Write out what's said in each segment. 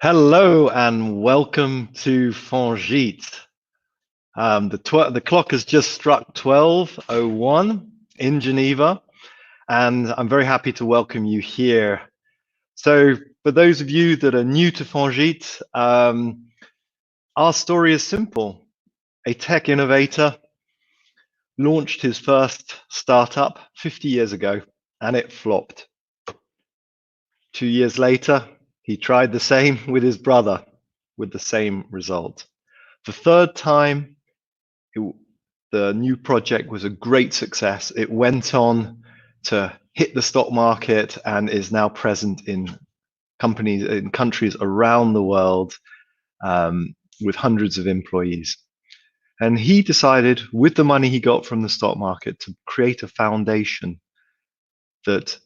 Hello and welcome to Fongit. The clock has just struck 12:01 in Geneva, and I'm very happy to welcome you here. So for those of you that are new to Fongit, our story is simple. A tech innovator launched his first startup 50 years ago, and it flopped. 2 years later, he tried the same with his brother, with the same result. The third time, the new project was a great success. It went on to hit the stock market and is now present in companies in countries around the world with hundreds of employees. And he decided, with the money he got from the stock market, to create a foundation that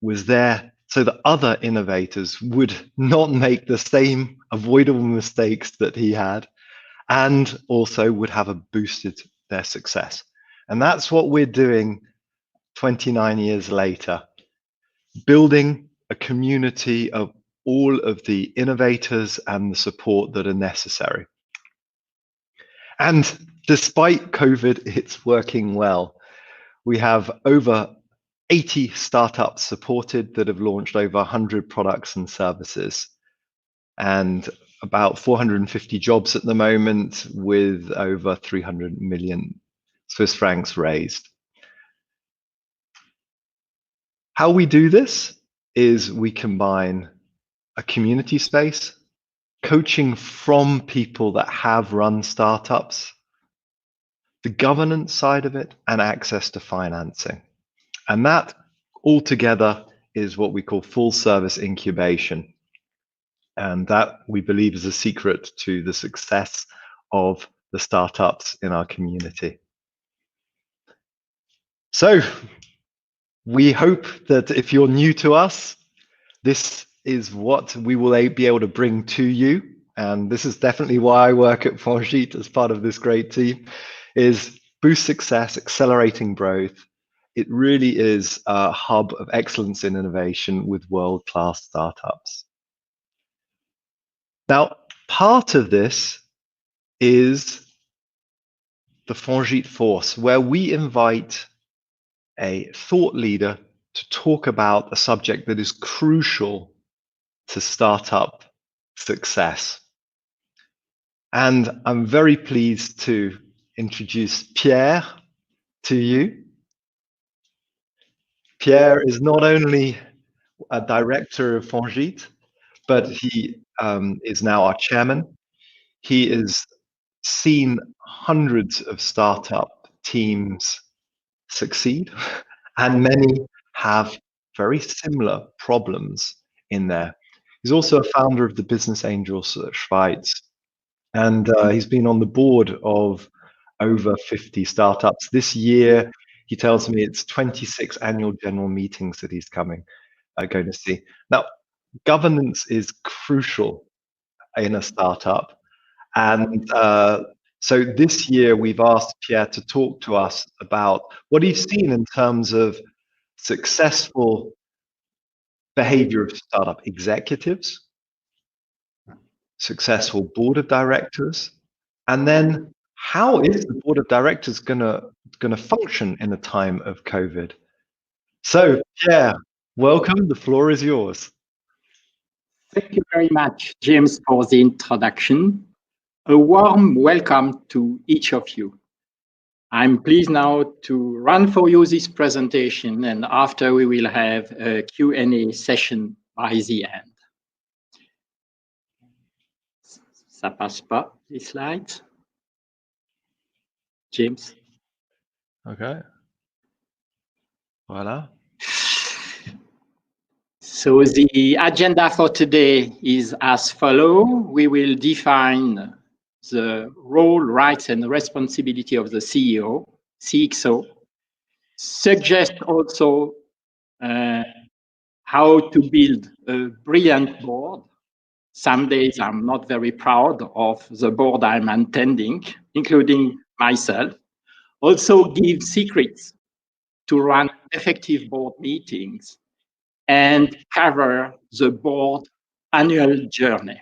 was there so that other innovators would not make the same avoidable mistakes that he had, and also would have boosted their success. And that's what we're doing 29 years later, building a community of all of the innovators and the support that are necessary. And despite COVID, it's working well. We have over 80 startups supported that have launched over 100 products and services, and about 450 jobs at the moment, with over 300 million Swiss francs raised. How we do this is we combine a community space, coaching from people that have run startups, the governance side of it, and access to financing. And that altogether is what we call full service incubation. And that, we believe, is a secret to the success of the startups in our community. So we hope that if you're new to us, this is what we will be able to bring to you. And this is definitely why I work at Fongit as part of this great team, is boost success, accelerating growth. It really is a hub of excellence in innovation with world-class startups. Now, part of this is the Fongit Force, where we invite a thought leader to talk about a subject that is crucial to startup success. And I'm very pleased to introduce Pierre to you. Pierre is not only a director of Fongit, but he is now our chairman. He has seen hundreds of startup teams succeed, and many have very similar problems in there. He's also a founder of the Business Angels Schweiz, and he's been on the board of over 50 startups. This year, he tells me it's 26 annual general meetings that he's going to see. Now, governance is crucial in a startup. And so this year, we've asked Pierre to talk to us about what he's seen in terms of successful behavior of startup executives, successful board of directors, and then how is the board of directors going to function in a time of COVID? So, Pierre, welcome. The floor is yours. Thank you very much, James, for the introduction. A warm welcome to each of you. I'm pleased now to run for you this presentation, and after we will have a Q&A session by the end. Ça passe pas, les slides. James. Okay. Voilà. So the agenda for today is as follows. We will define the role, rights, and responsibility of the CEO, CXO. Suggest also how to build a brilliant board. Some days I'm not very proud of the board I'm attending, including myself. Also give secrets to run effective board meetings and cover the board annual journey.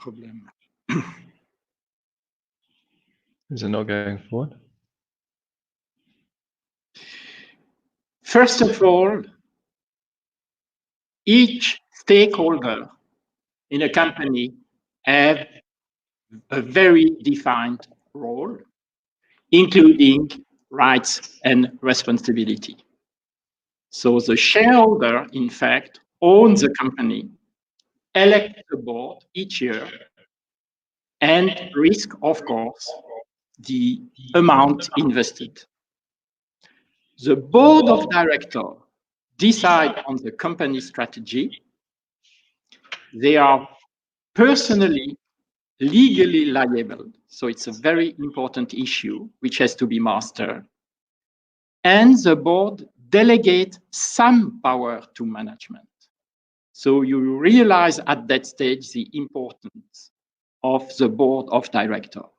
problem. Is it not going forward? First of all, each stakeholder in a company have a very defined role, including rights and responsibility. So the shareholder, in fact, owns the company, elects the board each year, and risk, of course, the amount invested. The board of directors decide on the company strategy. They are personally, legally liable. So it's a very important issue which has to be mastered. And the board delegates some power to management. So you realize at that stage the importance of the board of directors.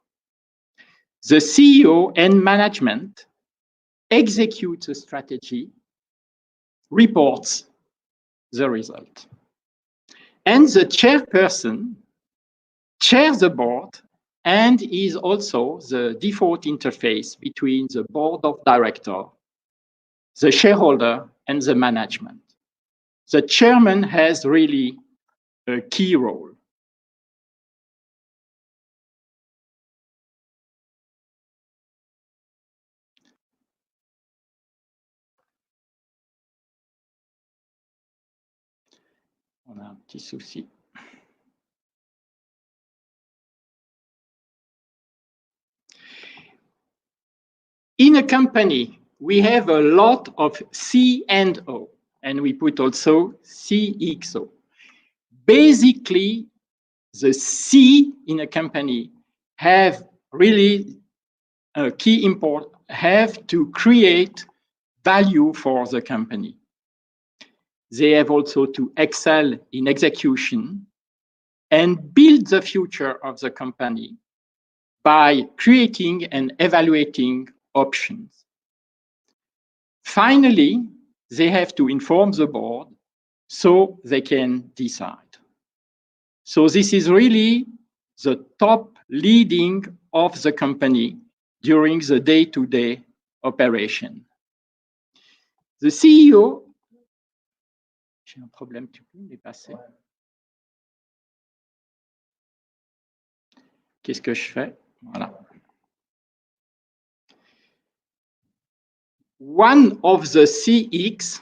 The CEO and management execute the strategy, reports the result. And the chairperson chairs the board and is also the default interface between the board of directors, the shareholder, and the management. The chairman has really a key role. On a un petit souci. In a company, we have a lot of C&O, and we put also CXO. Basically, the C in a company have really a key import, have to create value for the company. They have also to excel in execution and build the future of the company by creating and evaluating options. Finally, they have to inform the board so they can decide. So this is really the top leading of the company during the day-to-day operation. The CEO, j'ai un problème, tu peux me les passer? Qu'est-ce que je fais? Voilà. One of the CX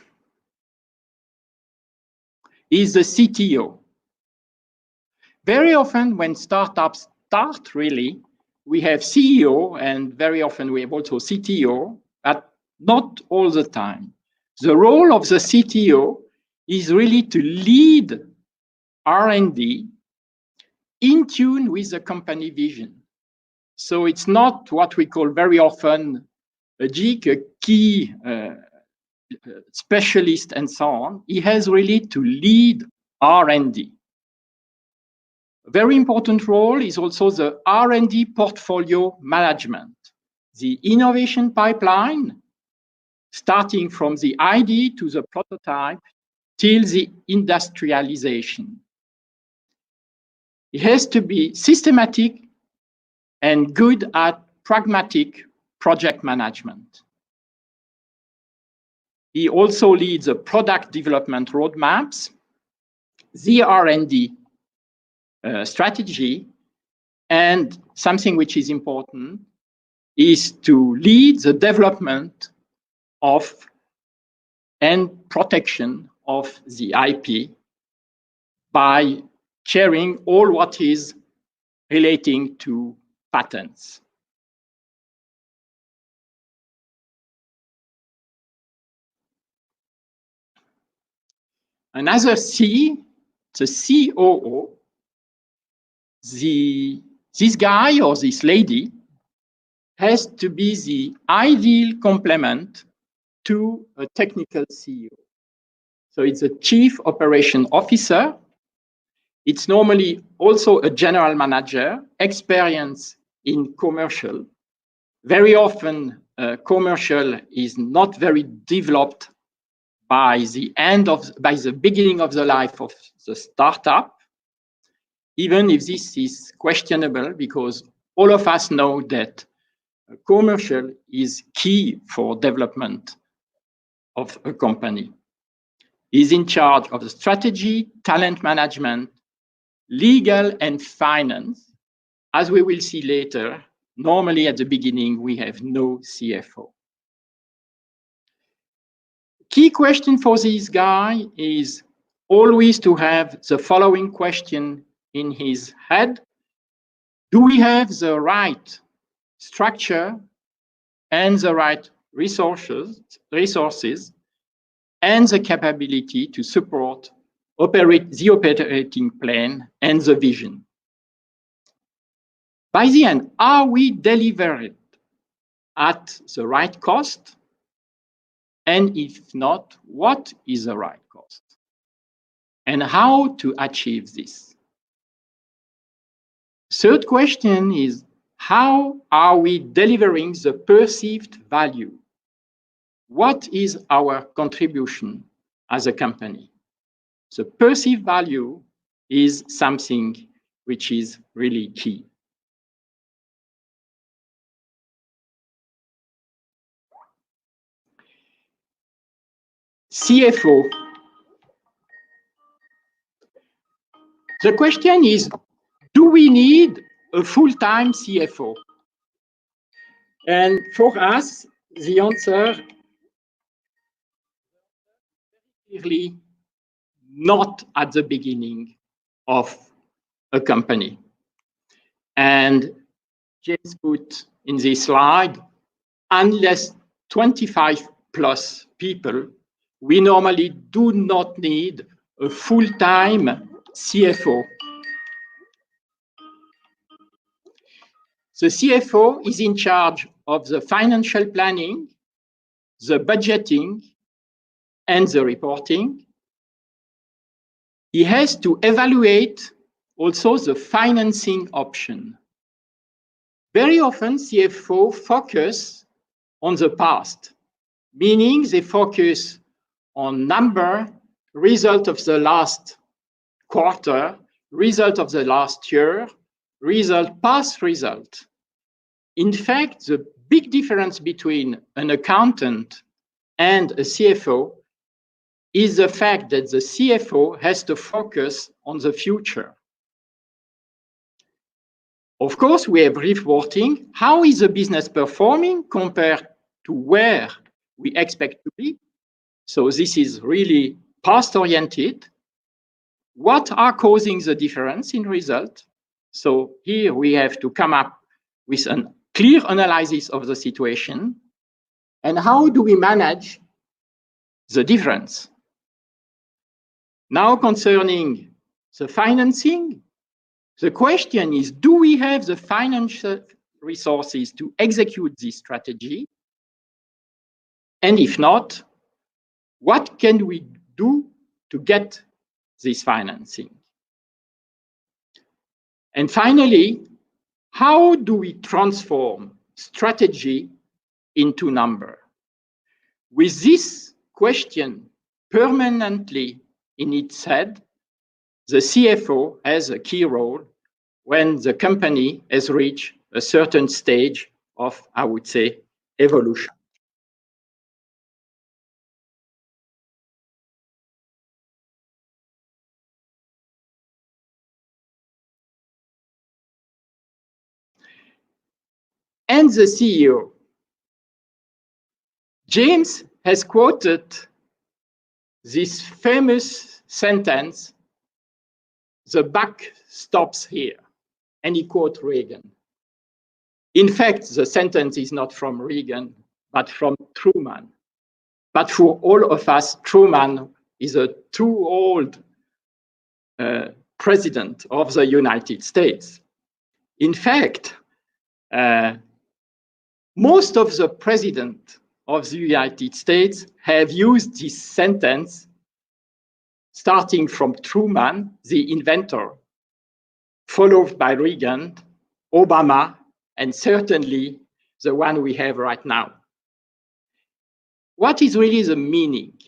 is the CTO. Very often when startups start, really, we have CEO, and very often we have also CTO, but not all the time. The role of the CTO is really to lead R&D in tune with the company vision. So it's not what we call very often a geek, a key specialist, and so on. He has really to lead R&D. A very important role is also the R&D portfolio management, the innovation pipeline, starting from the idea to the prototype till the industrialization. It has to be systematic and good at pragmatic project management. He also leads the product development roadmaps, the R&D strategy, and something which is important is to lead the development of and protection of the IP by sharing all what is relating to patents. Another C, the COO, this guy or this lady has to be the ideal complement to a technical CEO. So it's a chief operation officer. It's normally also a general manager, experience in commercial. Very often, commercial is not very developed by the beginning of the life of the startup. even if this is questionable, because all of us know that commercial is key for development of a company. He's in charge of the strategy, talent management, legal, and finance. As we will see later, normally at the beginning, we have no CFO. Key question for this guy is always to have the following question in his head. Do we have the right structure and the right resources and the capability to support the operating plan and the vision? By the end, are we delivering at the right cost? And if not, what is the right cost? And how to achieve this? Third question is, how are we delivering the perceived value? What is our contribution as a company? The perceived value is something which is really key. CFO. The question is, do we need a full-time CFO? And for us, the answer is clearly not at the beginning of a company. And James put in this slide, unless 25 plus people, we normally do not need a full-time CFO. The CFO is in charge of the financial planning, the budgeting, and the reporting. He has to evaluate also the financing option. Very often, CFO focus on the past, meaning they focus on number, result of the last quarter, result of the last year, past result. In fact, the big difference between an accountant and a CFO is the fact that the CFO has to focus on the future. Of course, we have reporting. How is the business performing compared to where we expect to be? So this is really past-oriented. What are causing the difference in result? So here we have to come up with a clear analysis of the situation. And how do we manage the difference? Now concerning the financing, the question is, do we have the financial resources to execute this strategy? And if not, what can we do to get this financing? And finally, how do we transform strategy into number? With this question permanently in its head, the CFO has a key role when the company has reached a certain stage of, I would say, evolution. And the CEO. James has quoted this famous sentence, "The buck stops here," and he quotes Reagan. In fact, the sentence is not from Reagan, but from Truman. But for all of us, Truman is a too old president of the United States. In fact, most of the presidents of the United States have used this sentence, starting from Truman, the inventor, followed by Reagan, Obama, and certainly the one we have right now. What is really the meaning?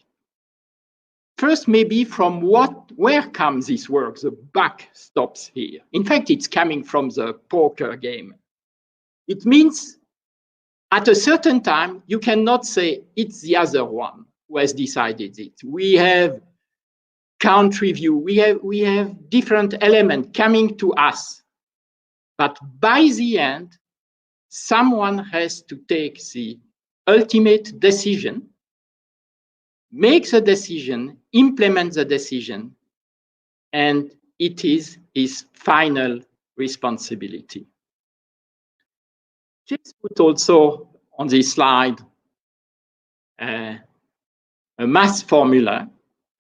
First, maybe from what where comes this work? The buck stops here. In fact, it's coming from the poker game. It means at a certain time, you cannot say it's the other one who has decided it. We have country view, we have different elements coming to us. But by the end, someone has to take the ultimate decision, make the decision, implement the decision, and it is his final responsibility. Just put also on this slide a math formula.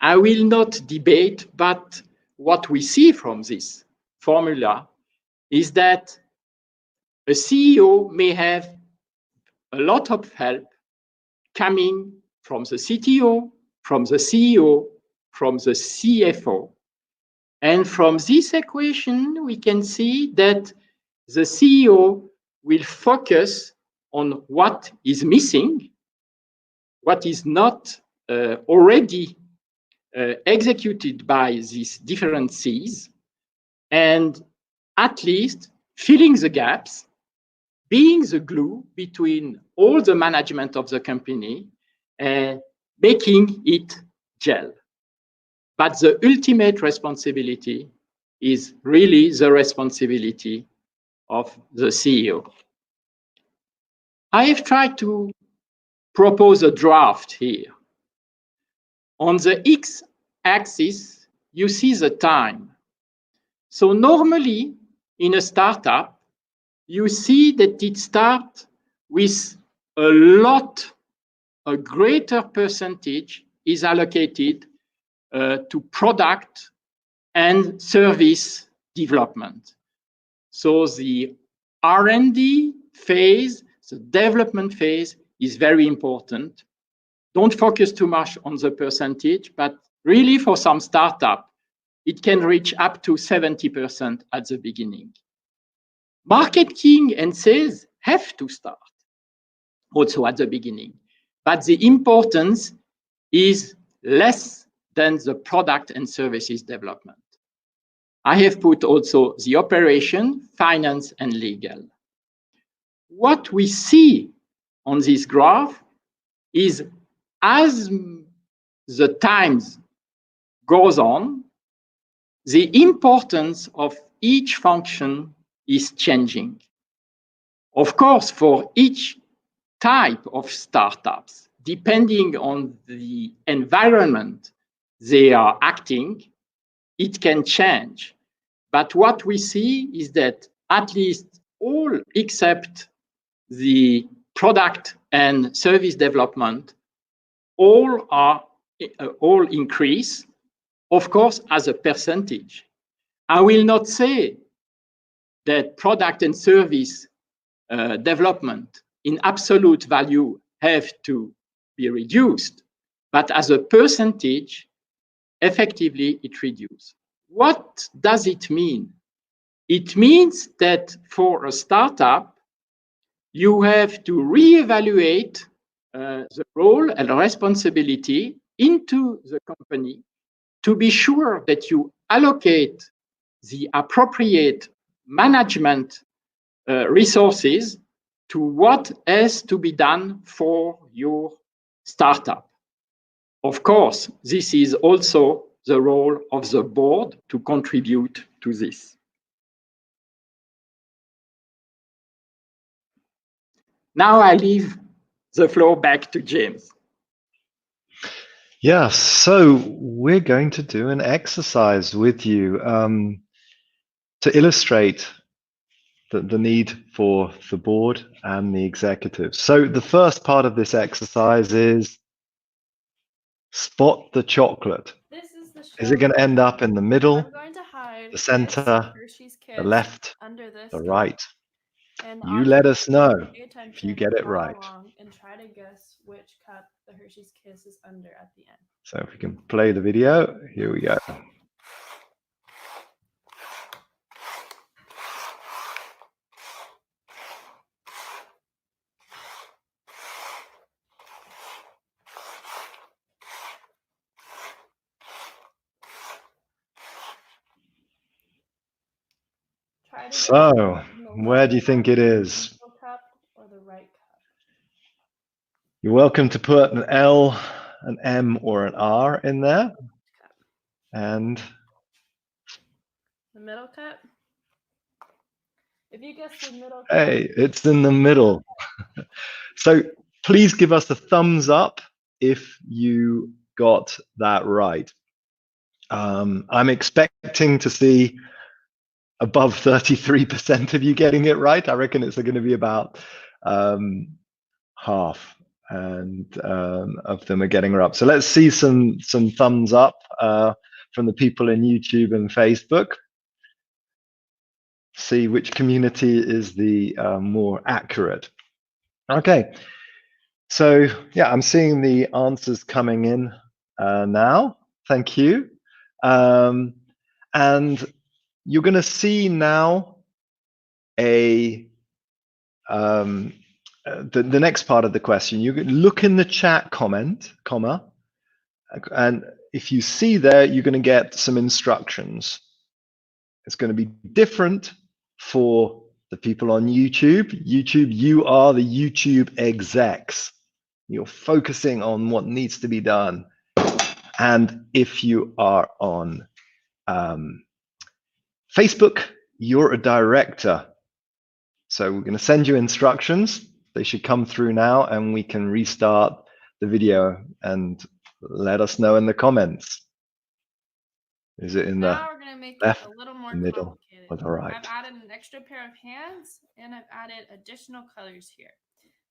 I will not debate, but what we see from this formula is that a CEO may have a lot of help coming from the CTO, from the CEO, from the CFO. And from this equation, we can see that the CEO will focus on what is missing, what is not already executed by these different Cs, and at least filling the gaps, being the glue between all the management of the company, making it gel. But the ultimate responsibility is really the responsibility of the CEO. I have tried to propose a draft here. On the x-axis, you see the time. So normally, in a startup, you see that it starts with a greater percentage is allocated to product and service development. So the R&D phase, the development phase is very important. Don't focus too much on the percentage, but really for some startup, it can reach up to 70% at the beginning. Marketing and sales have to start also at the beginning, but the importance is less than the product and services development. I have put also the operation, finance, and legal. What we see on this graph is as the times goes on, the importance of each function is changing. Of course, for each type of startups, depending on the environment they are acting, it can change. But what we see is that at least all except the product and service development, all increase, of course, as a percentage. I will not say that product and service development in absolute value have to be reduced, but as a percentage, effectively it reduces. What does it mean? It means that for a startup, you have to reevaluate the role and responsibility into the company to be sure that you allocate the appropriate management resources to what has to be done for your startup. Of course, this is also the role of the board to contribute to this. Now I leave the floor back to James. Yeah, so we're going to do an exercise with you to illustrate the need for the board and the executives. So the first part of this exercise is spot the chocolate. Is it going to end up in the middle, the center, the left, the right? You let us know if you get it right. And try to guess which cup the Hershey's Kiss is under at the end. So if we can play the video, here we go. Either So, in the where do you left think it is? middle cup or the right cup? You're welcome to put an L, an M, or an R in there. Cup. And The middle cup? If you guess the middle cup, hey, it's in the middle. So please give us a thumbs up if you got that right. I'm expecting to see above 33% of you getting it right. I reckon it's going to be about half of them are getting it up. So let's see some thumbs up from the people in YouTube and Facebook. See which community is the more accurate. Okay, so yeah, I'm seeing the answers coming in now. Thank you. And you're going to see now the next part of the question. You can look in the chat comma, and if you see there, you're going to get some instructions. It's going to be different for the people on YouTube. You are the YouTube execs. You're focusing on what needs to be done. And if you are on Facebook, you're a director. So we're going to send you instructions. They should come through now, and we can restart the video and let us know in the comments. Is it in now we're going to make left, it a little more middle, complicated. or the right? I've added an extra pair of hands, and I've added additional colors here.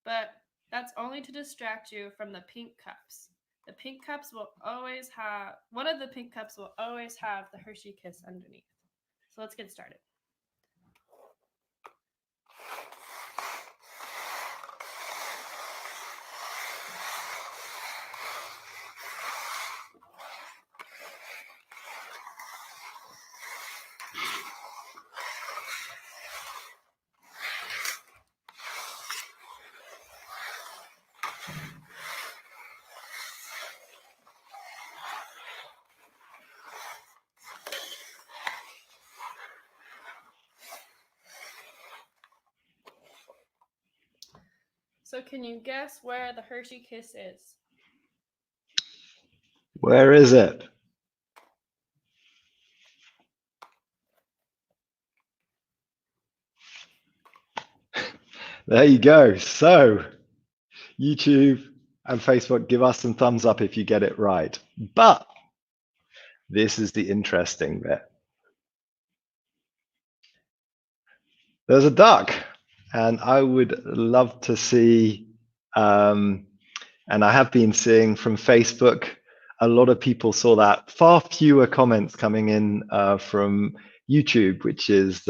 But that's only to distract you from the pink cups. The pink cups will always have, one of the pink cups will always have the Hershey Kiss underneath. So let's get started. So can you guess where the Hershey Kiss is? Where is it? There you go. So YouTube and Facebook, give us some thumbs up if you get it right. But this is the interesting bit. There's a duck, and I would love to see, and I have been seeing from Facebook, a lot of people saw that. Far fewer comments coming in from YouTube, which is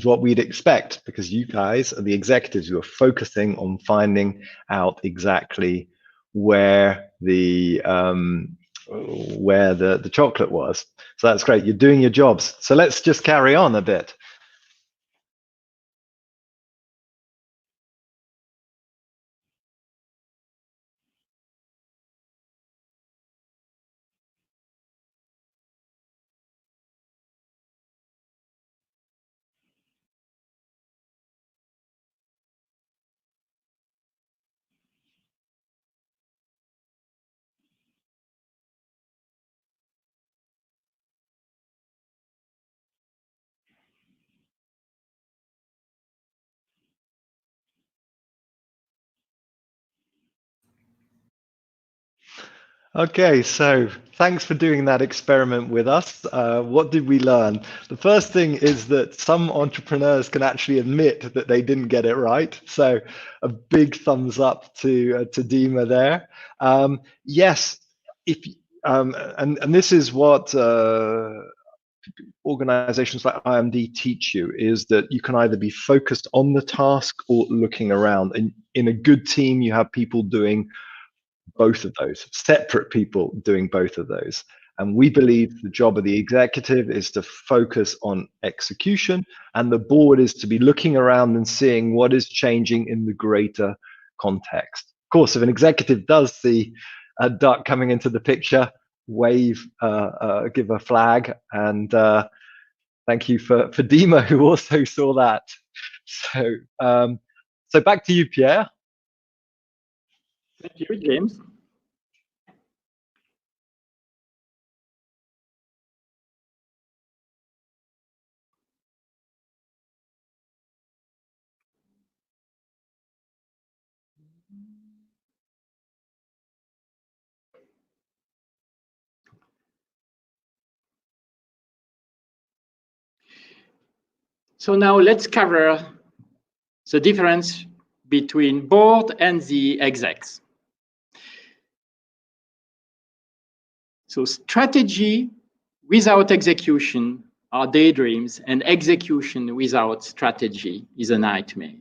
what we'd expect, because you guys are the executives who are focusing on finding out exactly where the chocolate was. So that's great. You're doing your jobs. So let's just carry on a bit. Okay, so thanks for doing that experiment with us. What did we learn? The first thing is that some entrepreneurs can actually admit that they didn't get it right. So a big thumbs up to Dima there. Yes, and this is what organizations like IMD teach you, is that you can either be focused on the task or looking around. And in a good team, you have people doing both of those, separate people doing both of those. And we believe the job of the executive is to focus on execution, and the board is to be looking around and seeing what is changing in the greater context. Of course, if an executive does see a duck coming into the picture, wave, give a flag, and Thank you for Dima, who also saw that. So back to you, Pierre. Thank you, James. So now let's cover the difference between board and the execs. So strategy without execution are daydreams, and execution without strategy is a nightmare.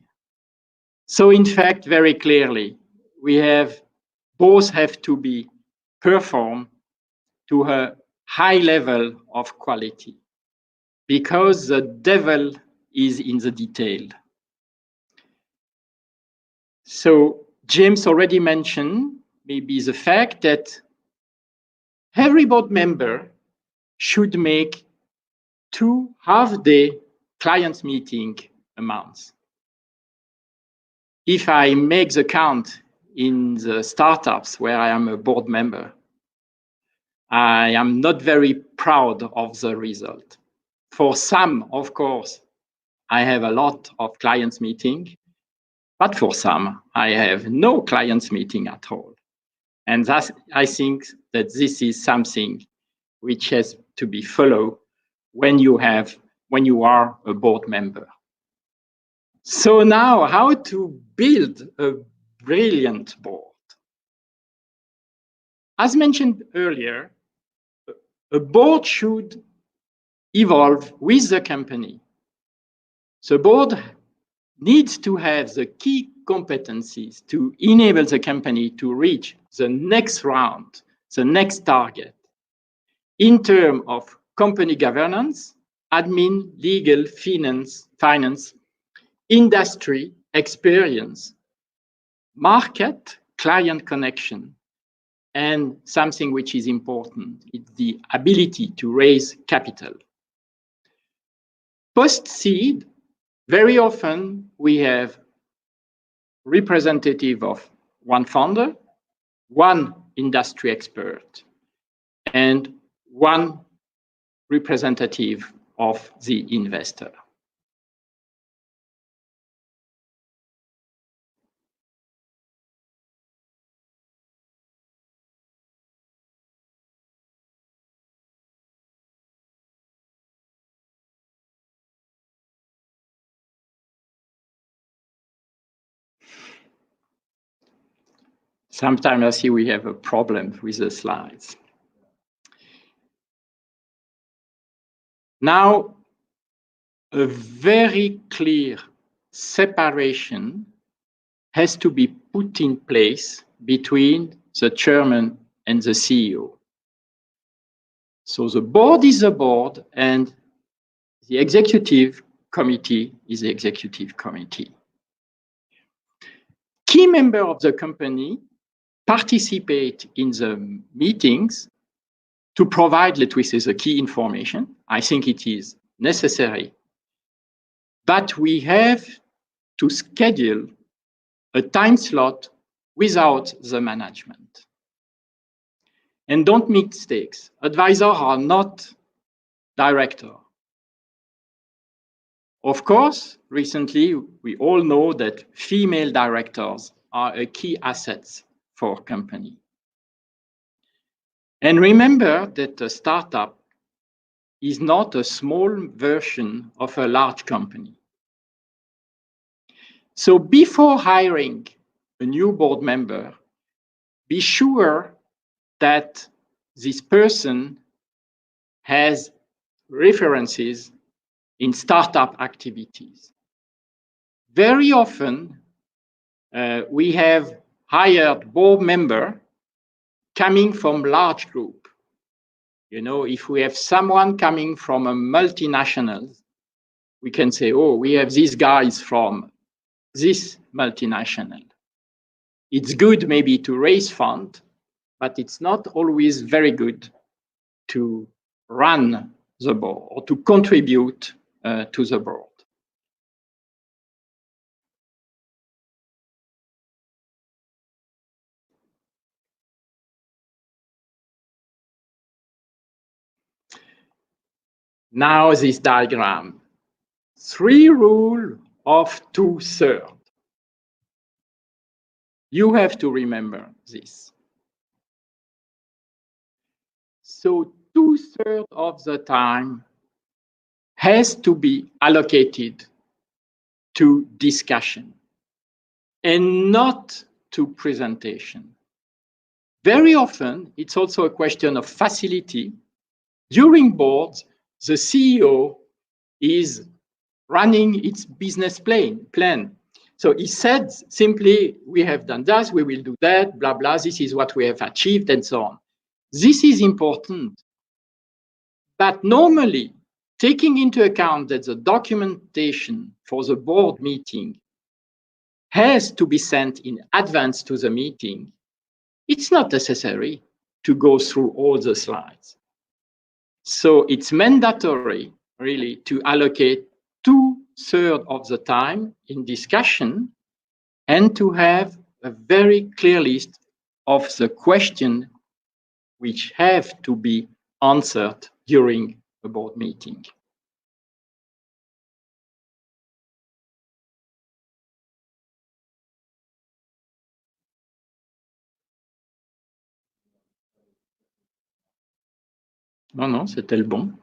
So in fact, very clearly, both have to be performed to a high level of quality, because the devil is in the detail. So James already mentioned maybe the fact that every board member should make 2 half-day client meeting a month. If I make the count in the startups where I am a board member, I am not very proud of the result. For some, of course, I have a lot of clients meeting, but for some, I have no clients meeting at all. And thus, I think that this is something which has to be followed when you are a board member. So now, how to build a brilliant board? As mentioned earlier, a board should evolve with the company. The board needs to have the key competencies to enable the company to reach the next round, the next target, in terms of company governance, admin, legal, finance, industry, experience, market, client connection, and something which is important is the ability to raise capital. Post-seed, very often we have representative of one founder, one industry expert, and one representative of the investor. Sometimes I see we have a problem with the slides. Now, a very clear separation has to be put in place between the chairman and the CEO. So the board is the board and the executive committee is the executive committee. Key members of the company participate in the meetings to provide, let me say, the key information. I think it is necessary. But we have to schedule a time slot without the management. And don't make mistakes. Advisors are not directors. Of course, recently, we all know that female directors are a key asset for a company. And remember that a startup is not a small version of a large company. So before hiring a new board member, be sure that this person has references in startup activities. Very often, we have hired board members coming from large group. You know, if we have someone coming from a multinational, we can say, oh, we have these guys from this multinational. It's good maybe to raise funds, but it's not always very good to run the board or to contribute to the board. Now this diagram, 3 rule of 2/3. You have to remember this. So 2/3 of the time has to be allocated to discussion and not to presentation. Very often, it's also a question of facility. During boards, the CEO is running its business plan. So he said simply, we have done this, we will do that, blah, blah, this is what we have achieved, and so on. This is important. But normally, taking into account that the documentation for the board meeting has to be sent in advance to the meeting, it's not necessary to go through all the slides. So it's mandatory, really, to allocate 2/3 of the time in discussion and to have a very clear list of the questions which have to be answered during a board meeting. Non, c'était le bon.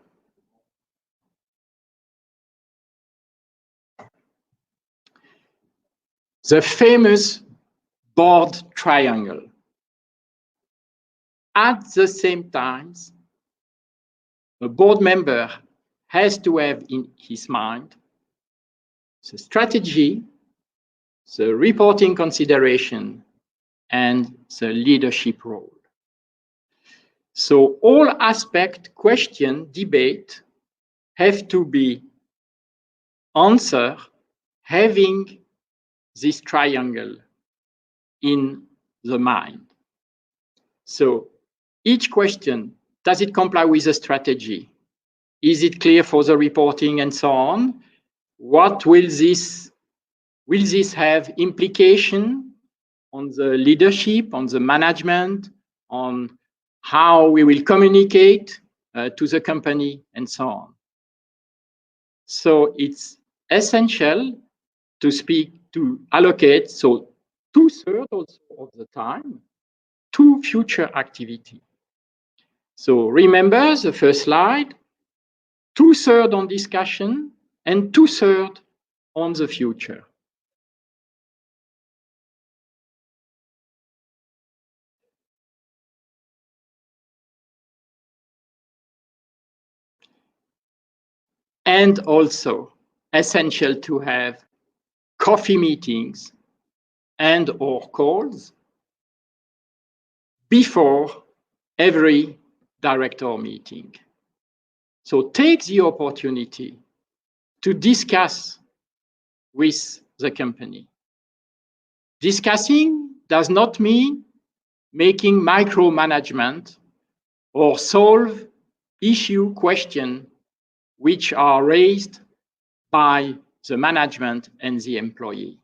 The famous board triangle. At the same time, a board member has to have in his mind the strategy, the reporting consideration, and the leadership role. So all aspect, question, debate have to be answered having this triangle in the mind. So each question, does it comply with the strategy? Is it clear for the reporting and so on? What will this have implication on the leadership, on the management, on how we will communicate to the company and so on? So it's essential to allocate, so 2/3 also of the time to future activity. So remember the first slide, 2/3 on discussion and 2/3 on the future. And also essential to have coffee meetings and or calls before every director meeting. So take the opportunity to discuss with the company. Discussing does not mean making micromanagement or solve issue questions which are raised by the management and the employee.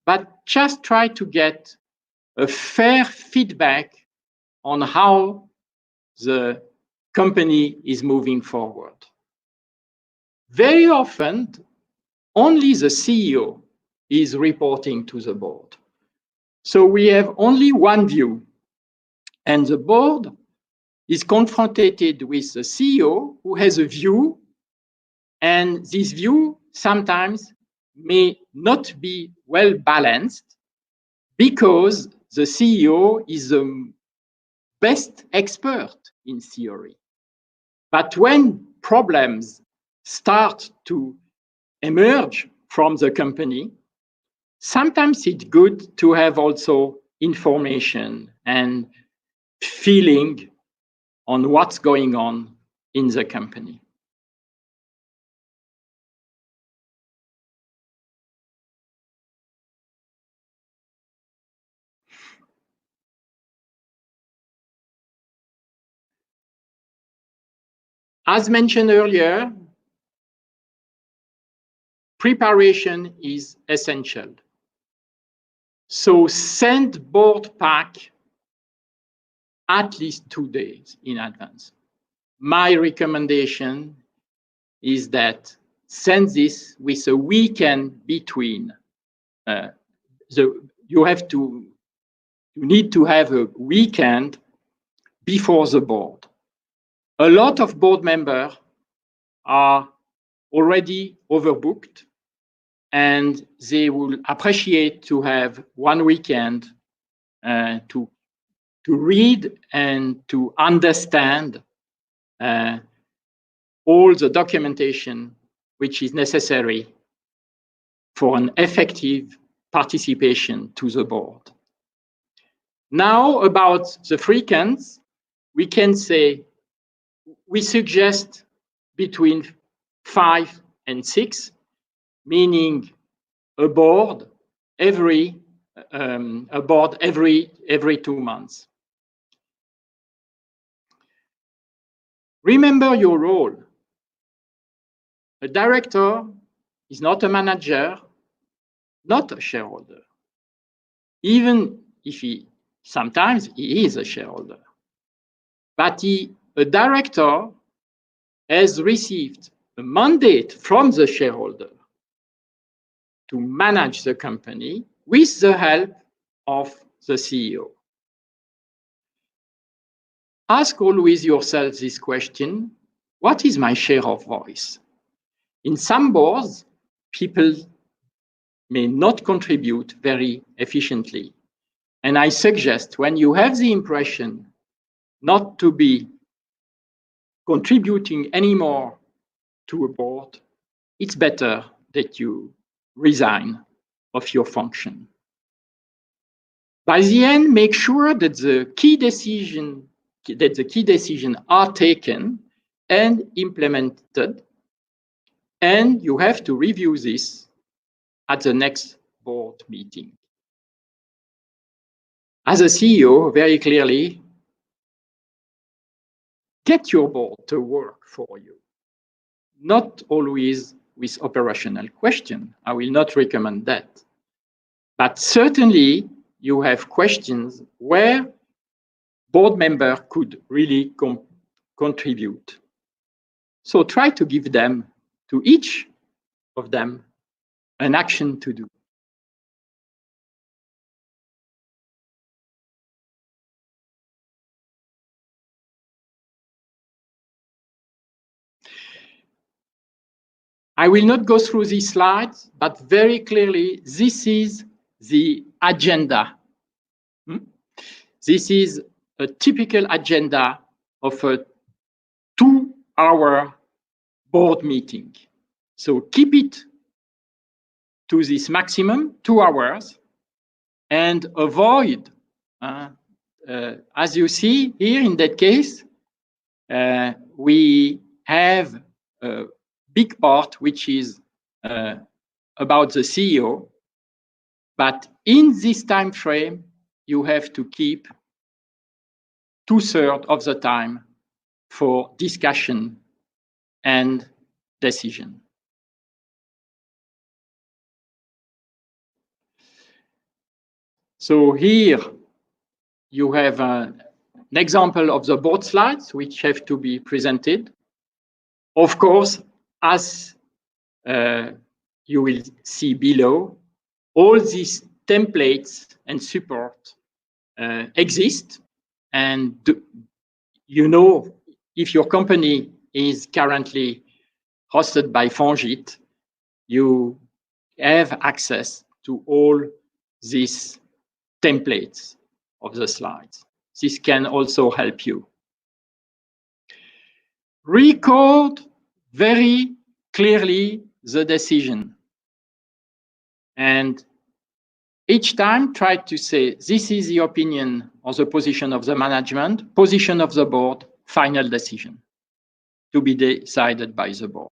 But just try to get a fair feedback on how the company is moving forward. Very often, only the CEO is reporting to the board. So we have only one view, and the board is confronted with the CEO who has a view, and this view sometimes may not be well balanced because the CEO is the best expert in theory. But when problems start to emerge from the company, sometimes it's good to have also information and feeling on what's going on in the company. As mentioned earlier, preparation is essential. So send board pack at least 2 days in advance. My recommendation is that send this with a weekend between. You need to have a weekend before the board. A lot of board members are already overbooked, and they will appreciate to have one weekend to read and to understand all the documentation which is necessary for an effective participation to the board. Now, about the frequency, we can say we suggest between 5 and 6, meaning a board every 2 months. Remember your role. A director is not a manager, not a shareholder, even if sometimes he is a shareholder. But a director has received a mandate from the shareholder to manage the company with the help of the CEO. Ask always yourself this question: what is my share of voice? In some boards, people may not contribute very efficiently. And I suggest, when you have the impression not to be contributing anymore to a board, it's better that you resign of your function. By the end, make sure that the key decisions are taken and implemented, and you have to review this at the next board meeting. As a CEO, very clearly, get your board to work for you. Not always with operational questions. I will not recommend that. But certainly, you have questions where board member could really contribute. So try to give them, to each of them, an action to do. I will not go through these slides, but very clearly, this is the agenda. This is a typical agenda of a 2-hour board meeting. So keep it to this maximum, 2 hours, and avoid, as you see here in that case, we have a big part which is about the CEO, but in this time frame, you have to keep 2/3 of the time for discussion and decision. So here you have an example of the board slides which have to be presented. Of course, as you will see below, all these templates and support exist. And you know, if your company is currently hosted by Fongit, you have access to all these templates of the slides. This can also help you. Record very clearly the decision. And each time try to say, this is the opinion or the position of the management, position of the board, final decision to be decided by the board.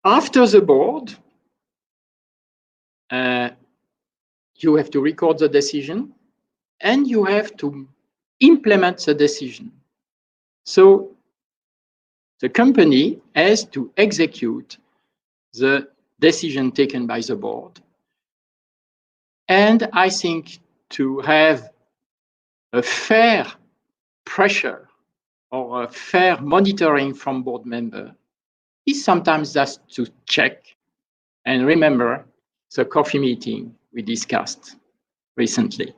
After the board, you have to record the decision and you have to implement the decision. So the company has to execute the decision taken by the board. And I think to have a fair pressure or a fair monitoring from board member is sometimes just to check and remember the coffee meeting we discussed recently.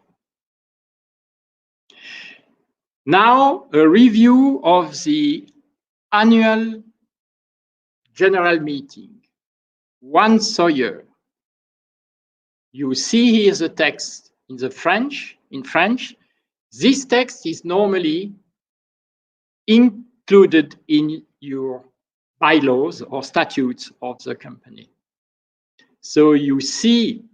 Now, a review of the annual general meeting, once a year. You see here the text in French. This text is normally included in your bylaws or statutes of the company. So you see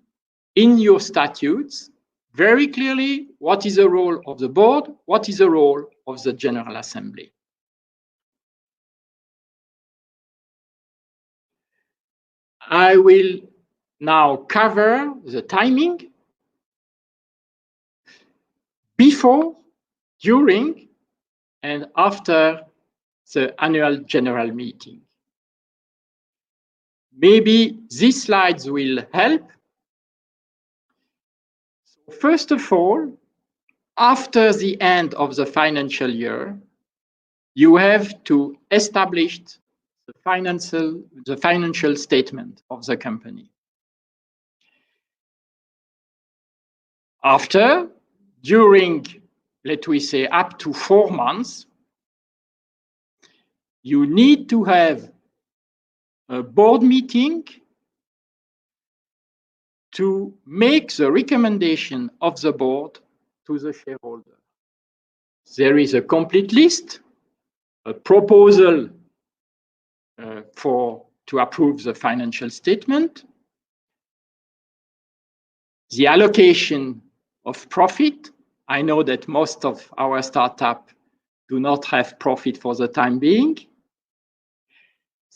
in your statutes very clearly what is the role of the board, what is the role of the General Assembly. I will now cover the timing before, during, and after the annual general meeting. Maybe these slides will help. So first of all, after the end of the financial year, you have to establish the financial statement of the company. After, during, let we say, up to 4 months, you need to have a board meeting to make the recommendation of the board to the shareholder. There is a complete list, a proposal to approve the financial statement, the allocation of profit. I know that most of our startups do not have profit for the time being.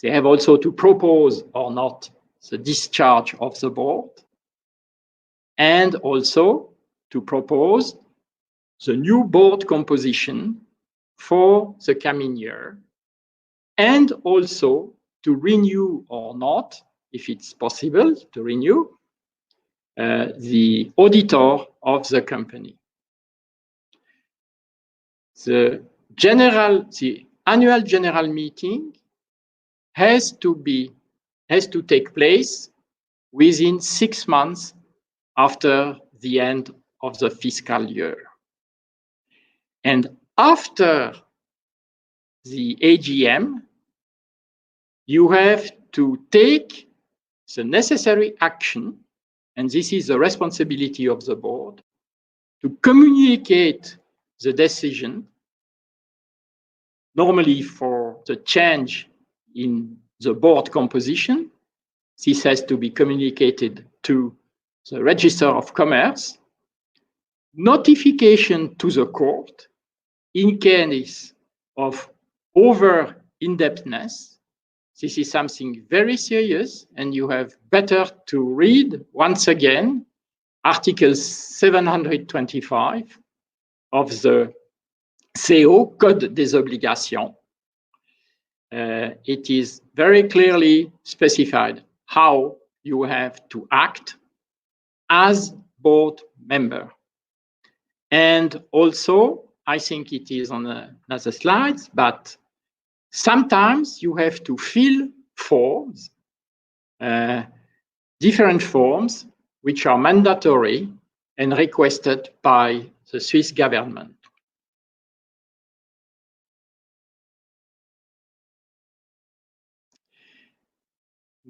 They have also to propose or not the discharge of the board, and also to propose the new board composition for the coming year, and also to renew or not, if it's possible to renew, the auditor of the company. The annual general meeting has to take place within 6 months after the end of the fiscal year. And after the AGM, you have to take the necessary action, and this is the responsibility of the board, to communicate the decision, normally for the change in the board composition. This has to be communicated to the Register of Commerce, notification to the court in case of over-indebtedness. This is something very serious, and you have better to read once again Article 725 of the CO, Code des Obligations. It is very clearly specified how you have to act as board member. And also, I think it is on another slide, but sometimes you have to fill forms, different forms, which are mandatory and requested by the Swiss government.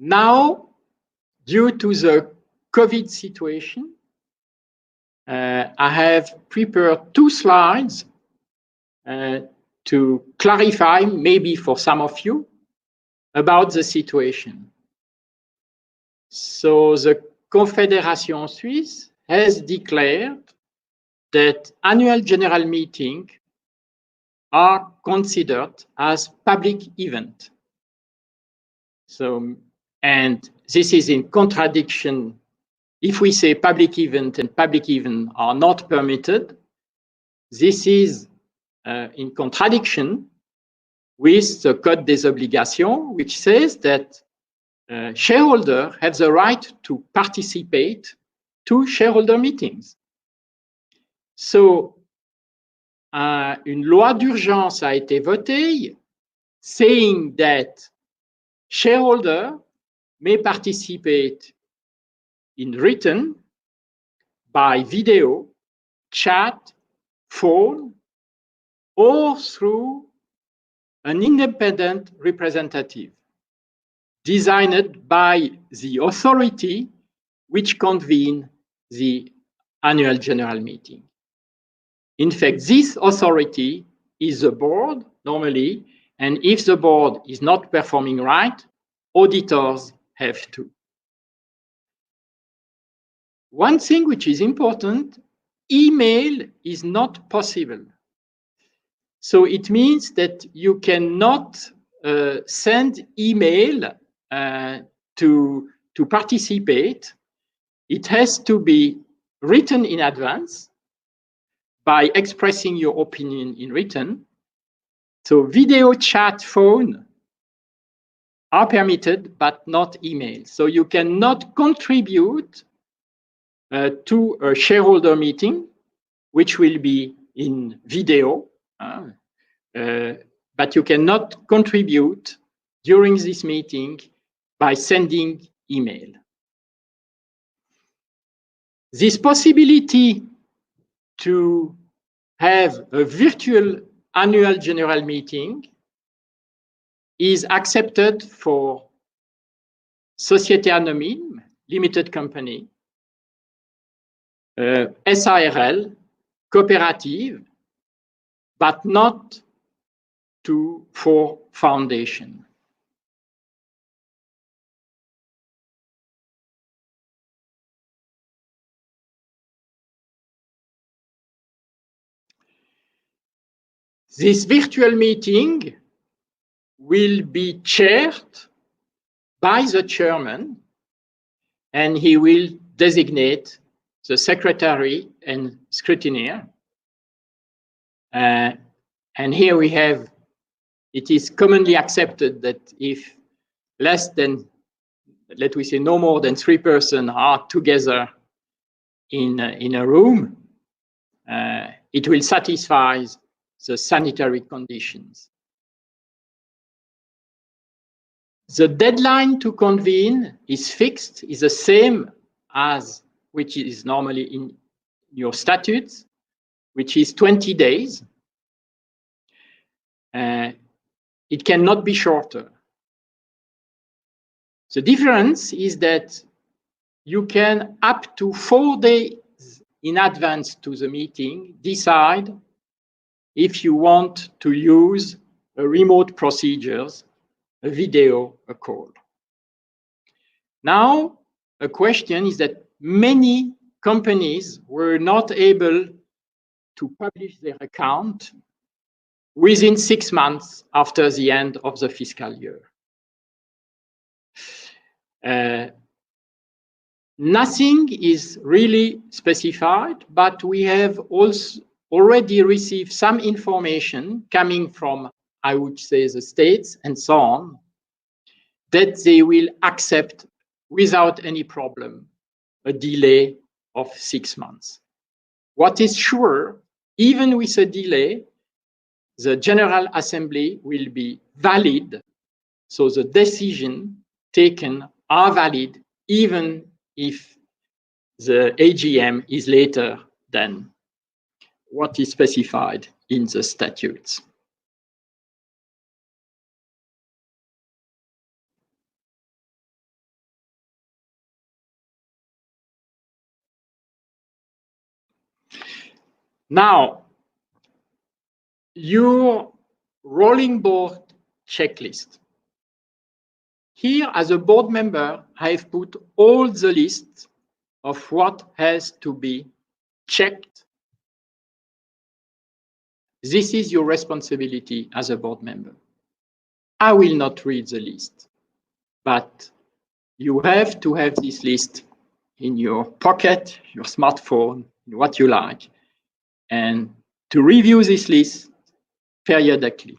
Now, due to the COVID situation, I have prepared 2 slides to clarify, maybe for some of you, about the situation. So the Confédération Suisse has declared that annual general meetings are considered as public event. So And this is in contradiction. If we say public event and public event are not permitted, this is in contradiction with the Code des Obligations, which says that shareholders have the right to participate to shareholder meetings. So, une loi d'urgence a été votée saying that shareholders may participate in written, by video, chat, phone, or through an independent representative designed by the authority which convene the annual general meeting. In fact, this authority is the board normally, and if the board is not performing right, auditors have to. One thing which is important, email is not possible. So it means that you cannot send email to participate. It has to be written in advance by expressing your opinion in written. So video, chat, phone are permitted, but not email. So you cannot contribute to a shareholder meeting, which will be in video, but you cannot contribute during this meeting by sending email. This possibility to have a virtual annual general meeting is accepted for Société Anonyme, limited company, SARL, cooperative, but not for foundation. This virtual meeting will be chaired by the chairman, and he will designate the secretary and scrutineer. And here we have, it is commonly accepted that if less than, let we say, no more than 3 persons are together in a room, it will satisfy the sanitary conditions. The deadline to convene is fixed, is the same as which is normally in your statutes, which is 20 days. It cannot be shorter. The difference is that you can, up to 4 days in advance to the meeting, decide if you want to use a remote procedures, a video, a call. Now, a question is that many companies were not able to publish their account within 6 months after the end of the fiscal year. Nothing is really specified, but we have also already received some information coming from, I would say, the states and so on, that they will accept without any problem a delay of 6 months. What is sure, even with a delay, the General Assembly will be valid, so the decision taken are valid even if the AGM is later than what is specified in the statutes. Now, your rolling board checklist. Here, as a board member, I have put all the lists of what has to be checked. This is your responsibility as a board member. I will not read the list, but you have to have this list in your pocket, your smartphone, what you like, and to review this list periodically.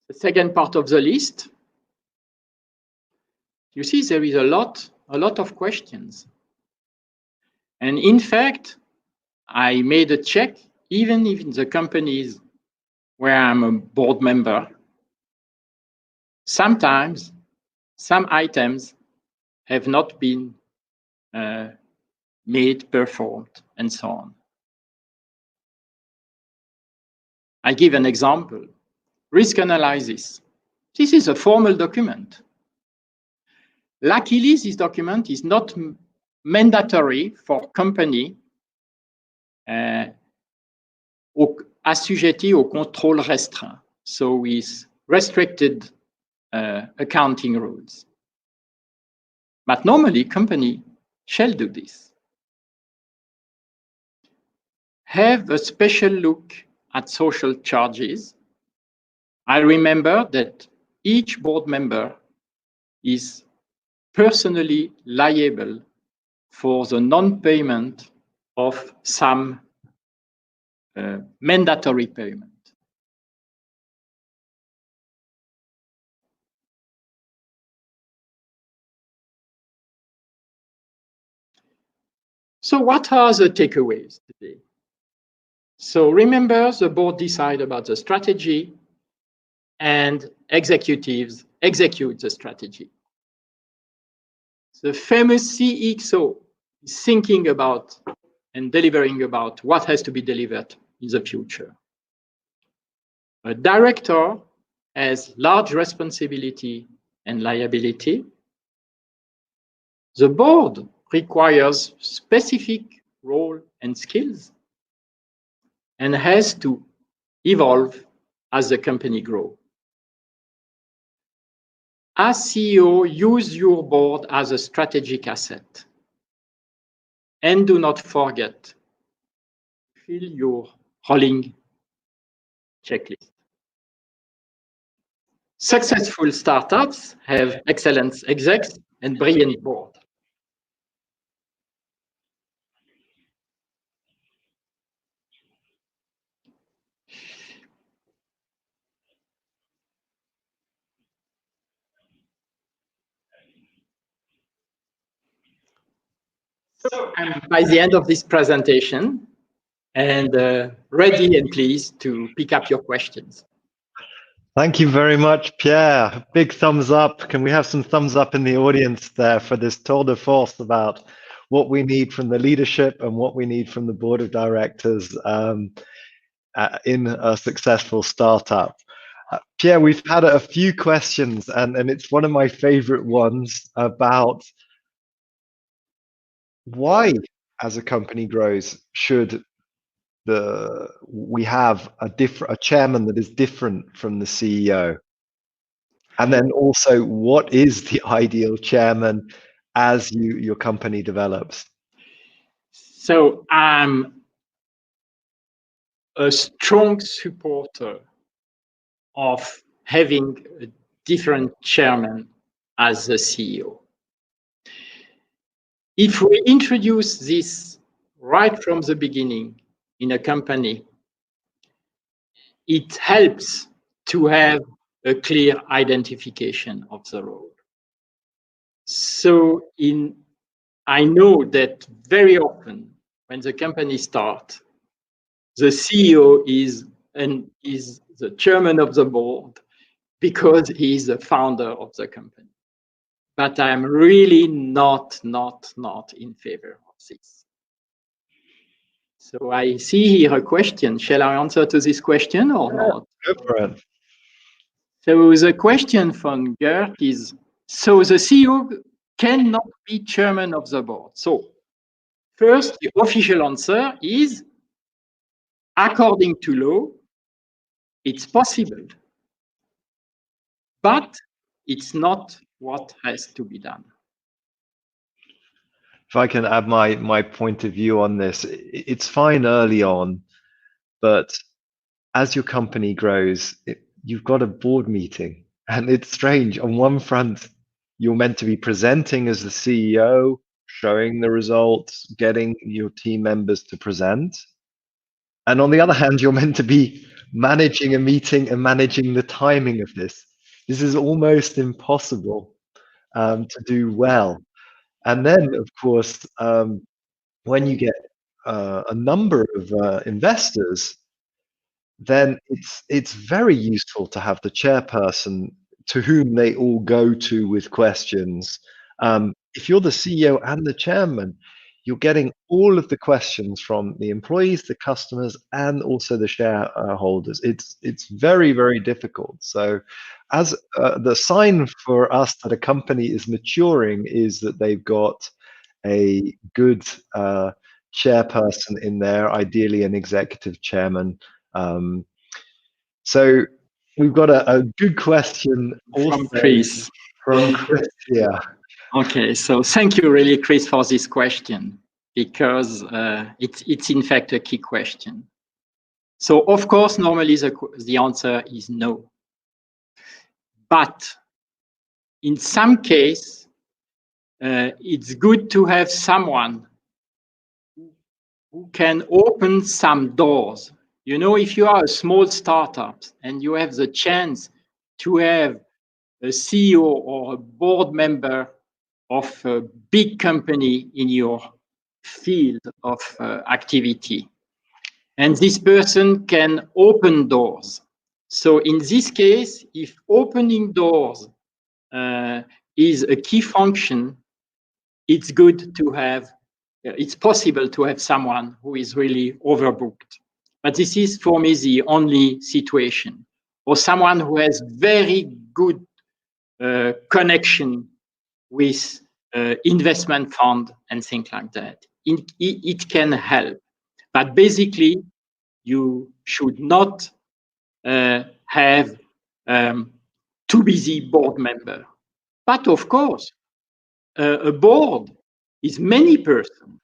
The second part of the list, you see there is a lot of questions. And in fact, I made a check, even if in the companies where I'm a board member, sometimes some items have not been made, performed, and so on. I give an example. Risk analysis. This is a formal document. Luckily, this document is not mandatory for company assujetti au contrôle restreint, so with restricted accounting rules. But normally, company shall do this. Have a special look at social charges. I remember that each board member is personally liable for the non-payment of some mandatory payment. So what are the takeaways today? So remember, the board decide about the strategy and executives execute the strategy. The famous CXO is thinking about and delivering about what has to be delivered in the future. A director has large responsibility and liability. The board requires specific role and skills and has to evolve as the company grows. As CEO, use your board as a strategic asset. And do not forget, fill your rolling checklist. Successful startups have excellent execs and brilliant board. So I'm by the end of this presentation and ready and pleased to pick up your questions. Thank you very much, Pierre. Big thumbs up. Can we have some thumbs up in the audience there for this tour de force about what we need from the leadership and what we need from the board of directors in a successful startup? Pierre, we've had a few questions, and it's one of my favorite ones about why, as a company grows, should we have a chairman that is different from the CEO? And then also, what is the ideal chairman as your company develops? So I'm a strong supporter of having a different chairman as the CEO. If we introduce this right from the beginning in a company, it helps to have a clear identification of the role. So I know that very often when the company starts, the CEO is the chairman of the board because he is the founder of the company. But I'm really not in favor of this. So I see here a question. Shall I answer to this question or not? Go for it. So the question from Gert is, so the CEO cannot be chairman of the board. So first, the official answer is, according to law, it's possible, but it's not what has to be done. if I can add my point of view on this, it's fine early on, but as your company grows, you've got a board meeting, and it's strange. On one front, you're meant to be presenting as the CEO, showing the results, getting your team members to present. And on the other hand, you're meant to be managing a meeting and managing the timing of this. This is almost impossible to do well. And then, of course, when you get a number of investors, then it's very useful to have the chairperson to whom they all go to with questions. If you're the CEO and the chairman, you're getting all of the questions from the employees, the customers, and also the shareholders. It's very, very difficult. So as the sign for us that a company is maturing is that they've got a good chairperson in there, ideally an executive chairman. So we've got a good question from Chris. From Chris, yeah. Okay, so thank you really, Chris, for this question, because it's in fact a key question. So of course, normally the answer is no. But in some case, it's good to have someone who can open some doors. You know, if you are a small startup and you have the chance to have a CEO or a board member of a big company in your field of activity, and this person can open doors. So in this case, if opening doors is a key function, it's good to have, it's possible to have someone who is really overbooked. But this is for me the only situation, or someone who has very good connection with investment fund and things like that. It can help, but basically you should not have too busy board member. But of course, a board is many persons.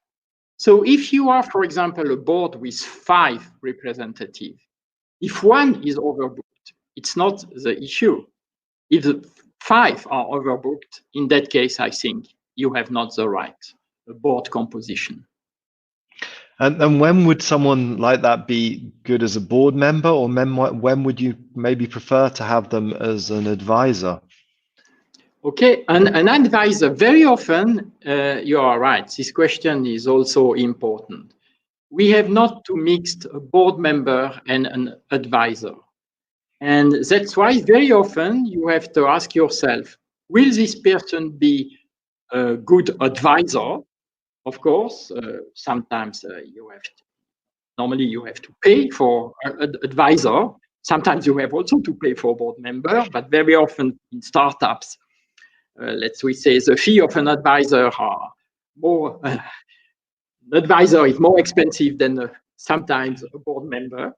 So if you are, for example, a board with 5 representatives, if one is overbooked, it's not the issue. If the 5 are overbooked, in that case, I think you have not the right board composition. And when would someone like that be good as a board member, or when would you maybe prefer to have them as an advisor? Okay, an advisor, very often, you are right, this question is also important. We have not to mix a board member and an advisor. And that's why very often you have to ask yourself, will this person be a good advisor? Of course, sometimes normally you have to pay for an advisor. Sometimes you have also to pay for a board member, but very often in startups, let's say the fee of an advisor are more, an advisor is more expensive than sometimes a board member.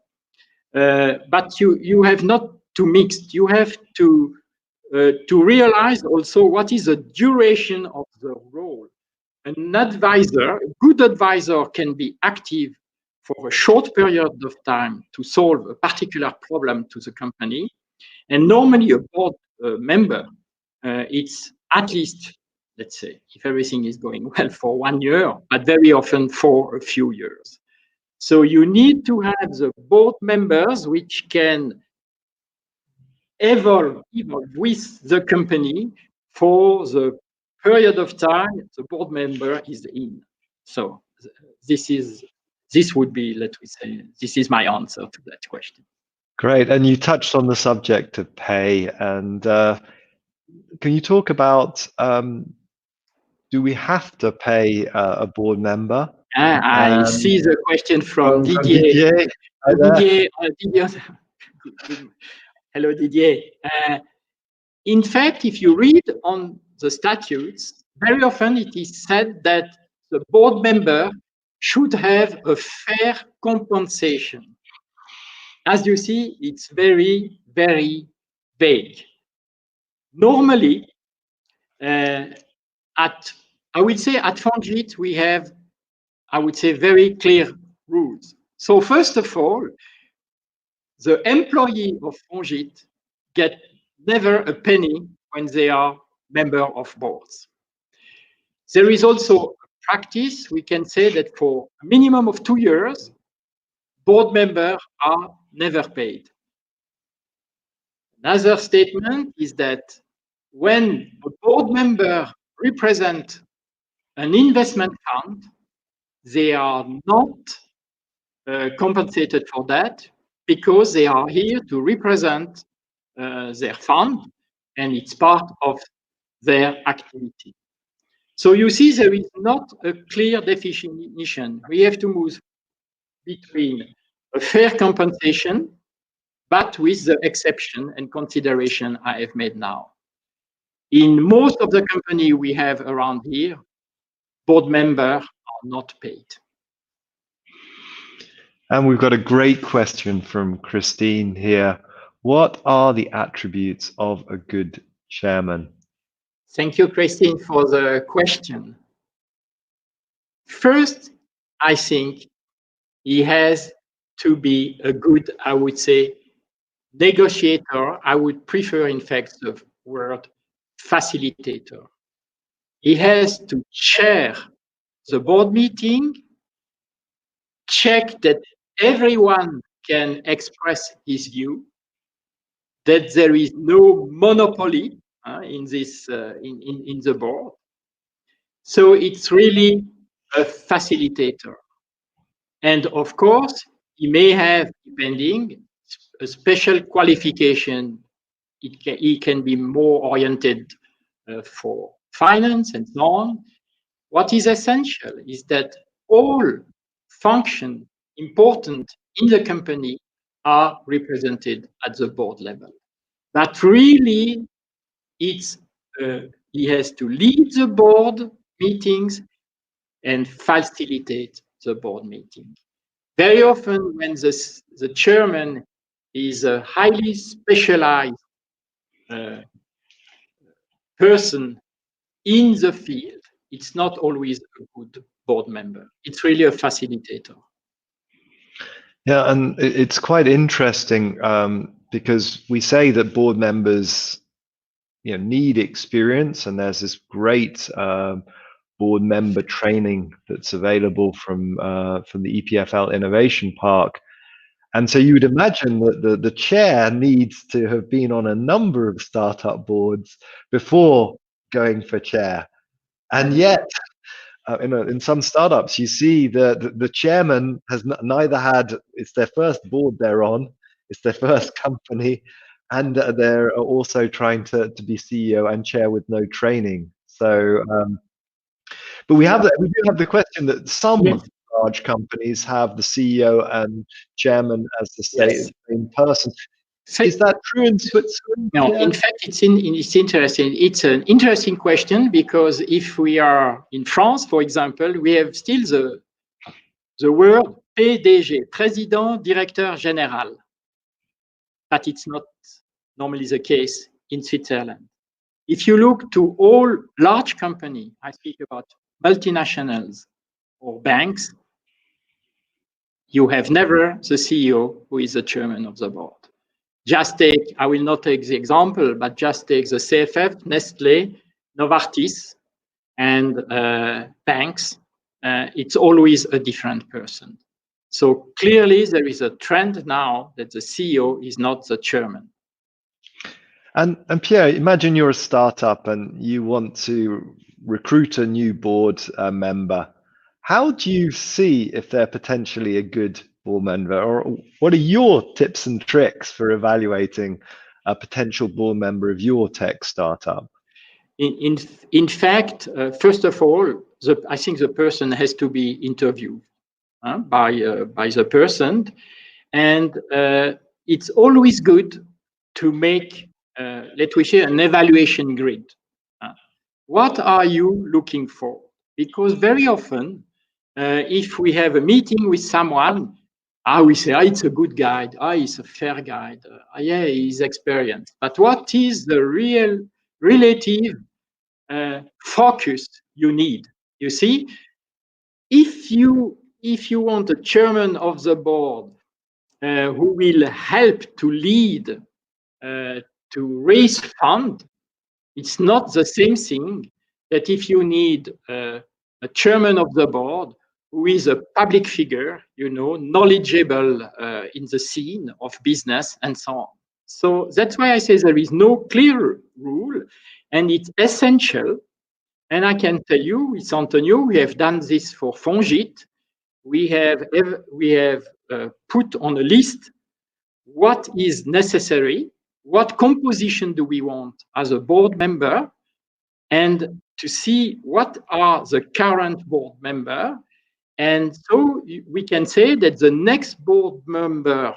But you have not to mix. You have to realize also what is the duration of the role. An advisor, a good advisor, can be active for a short period of time to solve a particular problem to the company. And normally a board member, it's at least, let's say, if everything is going well, for 1 year, but very often for a few years. So you need to have the board members which can evolve with the company for the period of time the board member is in. So this would be, let me say, this is my answer to that question. Great, and you touched on the subject of pay, and can you talk about, do we have to pay a board member? I see the question from Didier. Didier. Hello, Didier. In fact, if you read on the statutes, very often it is said that the board member should have a fair compensation. As you see, it's very, very vague. Normally, at I would say at Fongit, we have, I would say, very clear rules. So first of all, the employee of Fongit get never a penny when they are member of boards. There is also a practice, we can say that for a minimum of 2 years, board members are never paid. Another statement is that when a board member represents an investment fund, they are not compensated for that because they are here to represent their fund and it's part of their activity. So you see, there is not a clear definition. We have to move between a fair compensation, but with the exception and consideration I have made now. In most of the company we have around here, board members are not paid. And we've got a great question from Christine here. What are the attributes of a good chairman? Thank you, Christine, for the question. First, I think he has to be a good, I would say, negotiator. I would prefer, in fact, the word facilitator. He has to chair the board meeting, check that everyone can express his view, that there is no monopoly in this in the board. So it's really a facilitator. And of course, he may have, depending, a special qualification. He can be more oriented for finance and so on. What is essential is that all functions important in the company are represented at the board level. But really, it's he has to lead the board meetings and facilitate the board meeting. Very often, when the chairman is a highly specialized person in the field, it's not always a good board member. It's really a facilitator. Yeah, and it's quite interesting because we say that board members, need experience, and there's this great board member training that's available from the EPFL Innovation Park. And so you would imagine that the chair needs to have been on a number of startup boards before going for chair. And yet, in some startups, you see the chairman has neither had, it's their first board they're on, it's their first company, and they're also trying to be CEO and chair with no training. So, but we do have the question that some large companies have the CEO and chairman as the same person. Is that true in Switzerland? No, in fact, it's interesting. It's an interesting question because if we are in France, for example, we have still the word PDG, Président Directeur Général, but it's not normally the case in Switzerland. If you look to all large companies, I speak about multinationals or banks, you have never the CEO who is the chairman of the board. Just take, I will not take the example, but just take the CFF, Nestlé, Novartis, and banks. It's always a different person. So clearly there is a trend now that the CEO is not the chairman. And Pierre, imagine you're a startup and you want to recruit a new board member. How do you see if they're potentially a good board member, or what are your tips and tricks for evaluating a potential board member of your tech startup? In fact, first of all, I think the person has to be interviewed by the person, and it's always good to make, let me say, an evaluation grid. What are you looking for? Because very often, if we have a meeting with someone, we say, it's a good guy, he's a fair guy, yeah, he's experienced. But what is the real relative focus you need. You see, if you want a chairman of the board who will help to lead, to raise fund, it's not the same thing that if you need a chairman of the board who is a public figure, knowledgeable in the scene of business and so on. So that's why I say there is no clear rule, and it's essential. And I can tell you, with Antonio, we have done this for Fongit. We have put on a list what is necessary, what composition do we want as a board member, and to see what are the current board member. And so we can say that the next board member,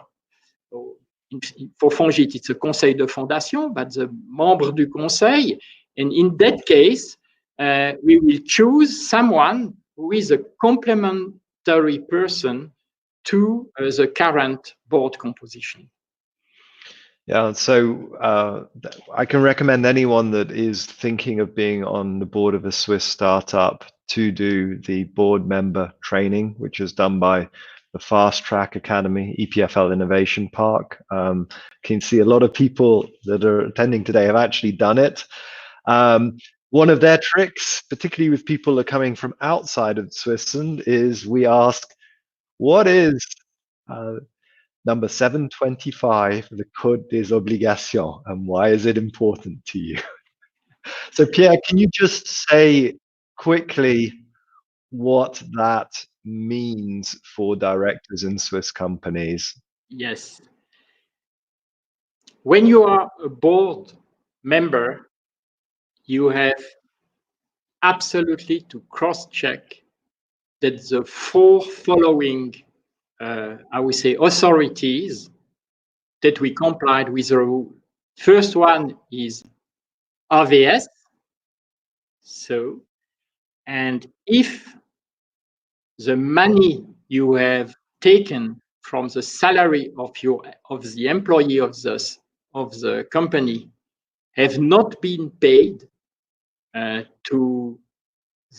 for Fongit, it's a conseil de fondation, but the membre du conseil. And in that case, we will choose someone who is a complementary person to the current board composition. Yeah, so I can recommend anyone that is thinking of being on the board of a Swiss startup to do the board member training, which is done by the Fast Track Academy, EPFL Innovation Park. Can see a lot of people that are attending today have actually done it. One of their tricks, particularly with people that are coming from outside of Switzerland, is we ask, what is number 725, the Code des Obligations, and why is it important to you? So Pierre, can you just say quickly what that means for directors in Swiss companies? Yes. When you are a board member, you have absolutely to cross-check that the four following, I would say, authorities that we complied with the rule. First one is RVS. So, and if the money you have taken from the salary of the employee of the company have not been paid to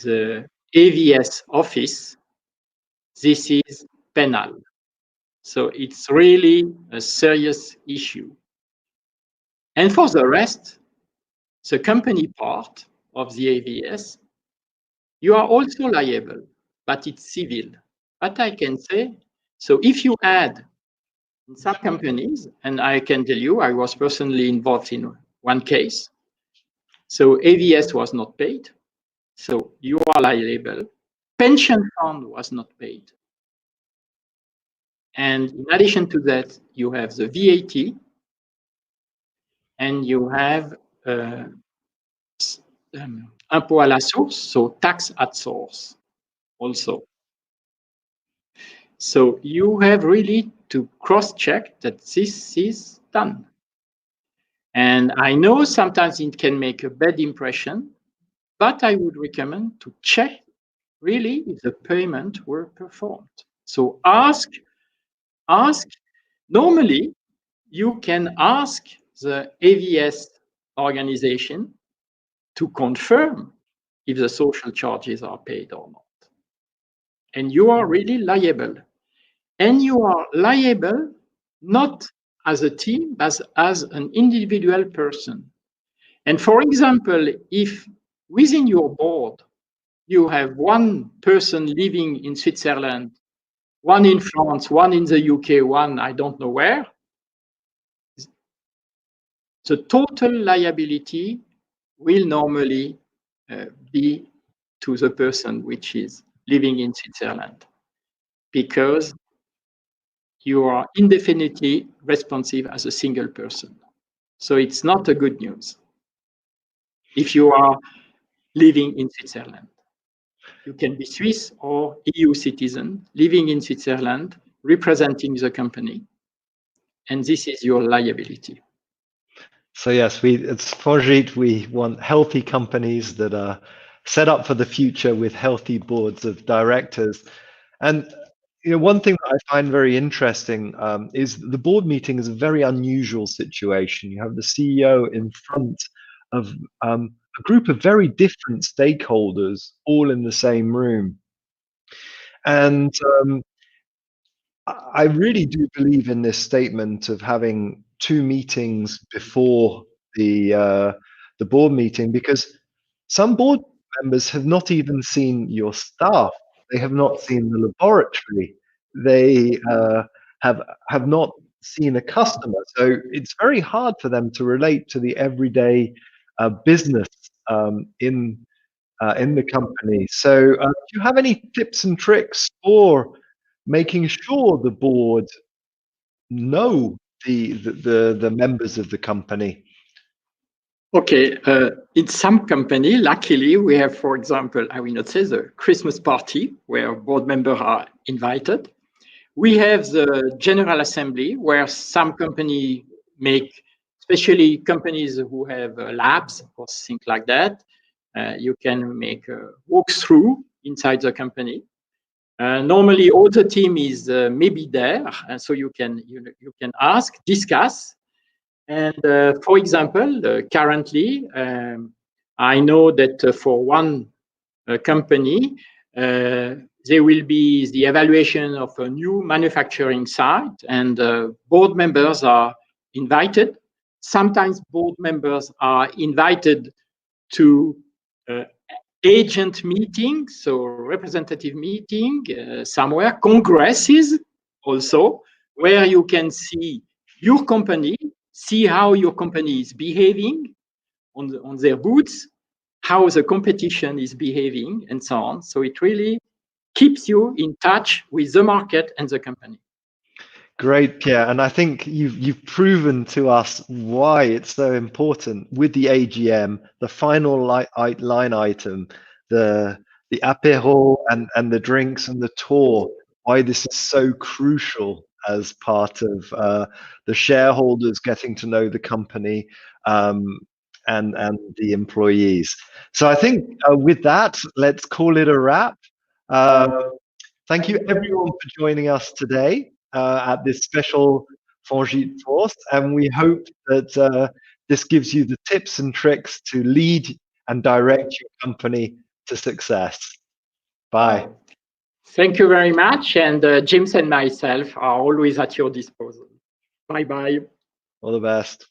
the AVS office, this is penal. So it's really a serious issue. And for the rest, the company part of the AVS, you are also liable, but it's civil. But I can say, so if you add in some companies, and I can tell you, I was personally involved in one case. So AVS was not paid. So you are liable. Pension fund was not paid. And in addition to that, you have the VAT, and you have impôt à la source, so tax at source also. So you have really to cross-check that this is done. And I know sometimes it can make a bad impression, but I would recommend to check really if the payment were performed. So ask, normally you can ask the AVS organization to confirm if the social charges are paid or not. And you are really liable. And you are liable not as a team, but as an individual person. And for example, if within your board, you have one person living in Switzerland, one in France, one in the UK, one I don't know where, the total liability will normally be to the person which is living in Switzerland, because you are indefinitely responsive as a single person. So it's not a good news if you are living in Switzerland. You can be Swiss or EU citizen living in Switzerland, representing the company, and this is your liability. So yes, it's Fongit, we want healthy companies that are set up for the future with healthy boards of directors. And one thing that I find very interesting is the board meeting is a very unusual situation. You have the CEO in front of a group of very different stakeholders all in the same room. And I really do believe in this statement of having 2 meetings before the board meeting, because some board members have not even seen your staff. They have not seen the laboratory. They have not seen a customer. So it's very hard for them to relate to the everyday business in the company. So do you have any tips and tricks for making sure the board know the members of the company? Okay, in some company, luckily, we have, for example, I will not say the Christmas party where board members are invited. We have the General Assembly where some company make, especially companies who have labs or things like that. You can make a walkthrough inside the company. Normally, all the team is maybe there, and so you can ask, discuss. And for example, currently, I know that for one company, there will be the evaluation of a new manufacturing site, and board members are invited. Sometimes board members are invited to agent meetings, so representative meeting somewhere, congresses also, where you can see your company, see how your company is behaving on their booths, how the competition is behaving, and so on. So it really keeps you in touch with the market and the company. Great, Pierre. And I think you've proven to us why it's so important with the AGM, the final line item, the apéro and the drinks and the tour, why this is so crucial as part of the shareholders getting to know the company and the employees. So I think with that, let's call it a wrap. Thank you everyone for joining us today at this special Fongit Force, and we hope that this gives you the tips and tricks to lead and direct your company to success. Bye. Thank you very much, and James and myself are always at your disposal. Bye-bye. All the best.